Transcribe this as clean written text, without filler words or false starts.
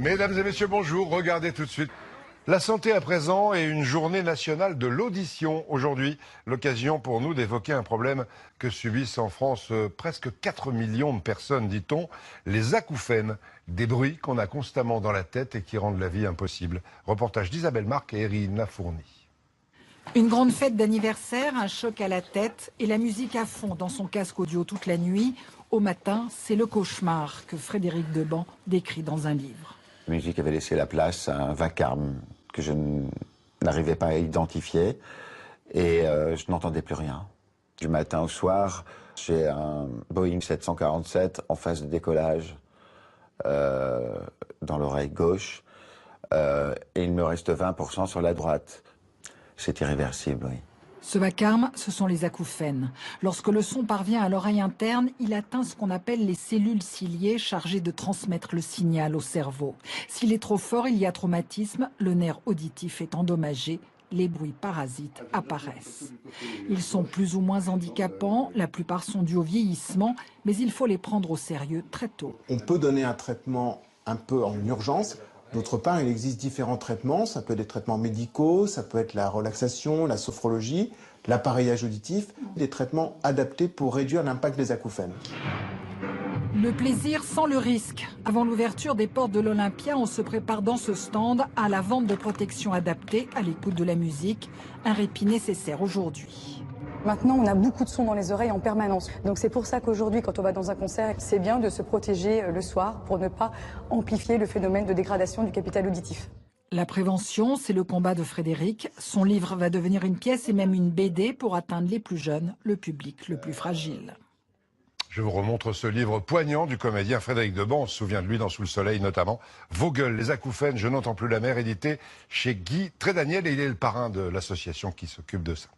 Mesdames et messieurs, bonjour. Regardez tout de suite. La santé à présent et une journée nationale de l'audition aujourd'hui. L'occasion pour nous d'évoquer un problème que subissent en France presque 4 millions de personnes, dit-on, les acouphènes, des bruits qu'on a constamment dans la tête et qui rendent la vie impossible. Reportage d'Isabelle Marc et Erin Lafourny. Une grande fête d'anniversaire, un choc à la tête et la musique à fond dans son casque audio toute la nuit. Au matin, c'est le cauchemar que Frédéric Deban décrit dans un livre. La musique avait laissé la place à un vacarme que je n'arrivais pas à identifier et je n'entendais plus rien. Du matin au soir, j'ai un Boeing 747 en phase de décollage dans l'oreille gauche et il me reste 20% sur la droite. C'est irréversible, oui. Ce vacarme, ce sont les acouphènes. Lorsque le son parvient à l'oreille interne, il atteint ce qu'on appelle les cellules ciliées chargées de transmettre le signal au cerveau. S'il est trop fort, il y a traumatisme, le nerf auditif est endommagé, les bruits parasites apparaissent. Ils sont plus ou moins handicapants, la plupart sont dus au vieillissement, mais il faut les prendre au sérieux très tôt. On peut donner un traitement un peu en urgence. D'autre part, il existe différents traitements. Ça peut être des traitements médicaux, ça peut être la relaxation, la sophrologie, l'appareillage auditif, des traitements adaptés pour réduire l'impact des acouphènes. Le plaisir sans le risque. Avant l'ouverture des portes de l'Olympia, on se prépare dans ce stand à la vente de protection adaptée à l'écoute de la musique. Un répit nécessaire aujourd'hui. Maintenant, on a beaucoup de sons dans les oreilles en permanence. Donc c'est pour ça qu'aujourd'hui, quand on va dans un concert, c'est bien de se protéger le soir pour ne pas amplifier le phénomène de dégradation du capital auditif. La prévention, c'est le combat de Frédéric. Son livre va devenir une pièce et même une BD pour atteindre les plus jeunes, le public le plus fragile. Je vous remontre ce livre poignant du comédien Frédéric Deban. On se souvient de lui dans Sous le soleil notamment. Vos gueules, les acouphènes, je n'entends plus la mer, édité chez Guy Trédaniel. Et il est le parrain de l'association qui s'occupe de ça.